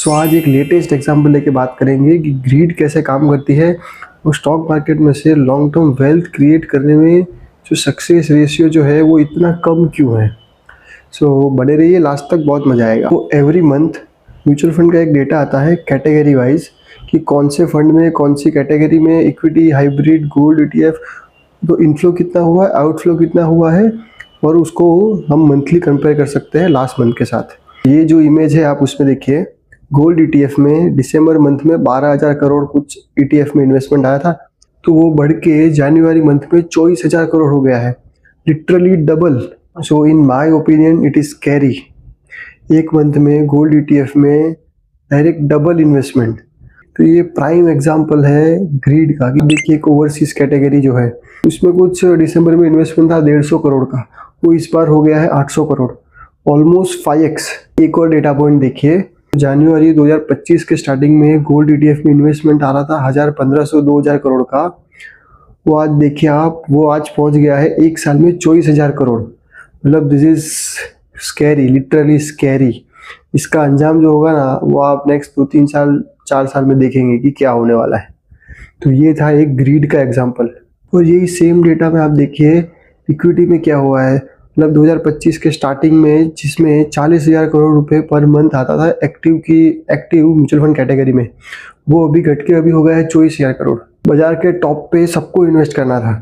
सो आज एक latest example लेके बात करेंगे कि ग्रीड कैसे काम करती है और स्टॉक मार्केट में से लॉन्ग टर्म वेल्थ क्रिएट करने में जो सक्सेस रेशियो जो है वो इतना कम क्यों है। सो बने रहिए लास्ट तक, बहुत मजा आएगा। तो एवरी मंथ म्यूचुअल फंड का एक डेटा आता है कैटेगरी वाइज कि कौन से फंड में कौन सी कैटेगरी में इक्विटी, हाइब्रिड, गोल्ड, ETF तो इनफ्लो कितना हुआ है, आउटफ्लो कितना हुआ है, और उसको हम मंथली कंपेयर कर सकते हैं लास्ट मंथ के साथ। ये जो इमेज है आप उसमें देखिए, गोल्ड ETF में दिसंबर मंथ में 12,000 करोड़ कुछ ETF में इन्वेस्टमेंट आया था, तो वो बढ़ के जनवरी मंथ में 24,000 करोड़ हो गया है, literally double. So in my opinion it is scary. एक मंथ में गोल्ड ETF में डायरेक्ट डबल इन्वेस्टमेंट, तो ये प्राइम एग्जांपल है ग्रीड का। कि देखिए एक ओवरसीज कैटेगरी जो है उसमें कुछ दिसंबर में इन्वेस्टमेंट था 150 करोड़ का, वो इस बार हो गया है 800 करोड़, ऑलमोस्ट 5x। एक और डेटा पॉइंट देखिए, जनवरी 2025 के स्टार्टिंग में गोल्ड ETF में इन्वेस्टमेंट आ रहा था 1,500-2,000 करोड़ का, वो आज देखिए आप, वो आज पहुंच गया है एक साल में 24,000 करोड़। मतलब this is scary, literally scary. इसका अंजाम जो होगा ना वो आप नेक्स्ट 2-3 साल 4 साल में देखेंगे कि क्या होने वाला है। तो ये था एक ग्रीड का एग्जाम्पल। और यही सेम डेटा में आप देखिए इक्विटी में क्या हुआ है। मतलब 2025 के स्टार्टिंग में जिसमें 40,000 करोड़ रुपए पर मंथ आता था एक्टिव म्यूचुअल फंड कैटेगरी में, वो अभी घट के अभी हो गया है 24,000 करोड़। बाजार के टॉप पे सबको इन्वेस्ट करना था,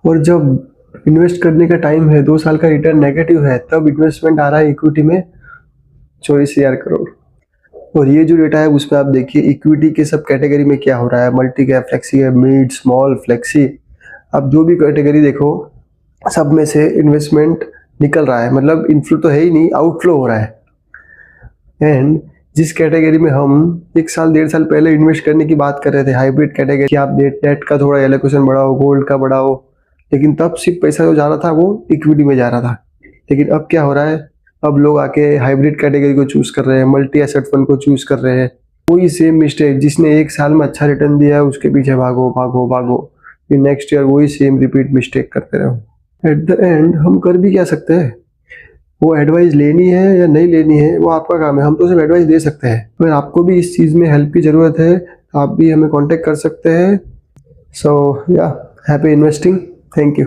और जब इन्वेस्ट करने का टाइम है, 2 साल का रिटर्न नेगेटिव है, तब इन्वेस्टमेंट आ रहा है इक्विटी में 24,000 करोड़। और ये जो डेटा है उसमें आप देखिए इक्विटी के सब कैटेगरी में क्या हो रहा है, multi cap, flexi cap, mid, small, flexi, आप जो भी कैटेगरी देखो सब में से इन्वेस्टमेंट निकल रहा है। मतलब इनफ्लो तो है ही नहीं, आउटफ्लो हो रहा है। एंड जिस कैटेगरी में हम 1 साल 1.5 साल पहले इन्वेस्ट करने की बात कर रहे थे, हाइब्रिड कैटेगरी, कि आप डेट का थोड़ा एलोकेशन बढ़ाओ, गोल्ड का बढ़ाओ, लेकिन तब सिर्फ पैसा जो जा रहा था वो इक्विटी में जा रहा था। लेकिन अब क्या हो रहा है, अब लोग आके हाइब्रिड कैटेगरी को चूज कर रहे हैं, मल्टी एसेट फंड को चूज कर रहे हैं। वही सेम मिस्टेक, जिसने 1 साल में अच्छा रिटर्न दिया है उसके पीछे भागो भागो भागो, फिर नेक्स्ट ईयर वही सेम रिपीट मिस्टेक करते रहो। एट द एंड हम कर भी क्या सकते हैं, वो एडवाइस लेनी है या नहीं लेनी है वो आपका काम है, हम तो सिर्फ एडवाइस दे सकते हैं। अगर आपको भी इस चीज़ में हेल्प की ज़रूरत है आप भी हमें कांटेक्ट कर सकते हैं। सो या हैप्पी इन्वेस्टिंग, थैंक यू।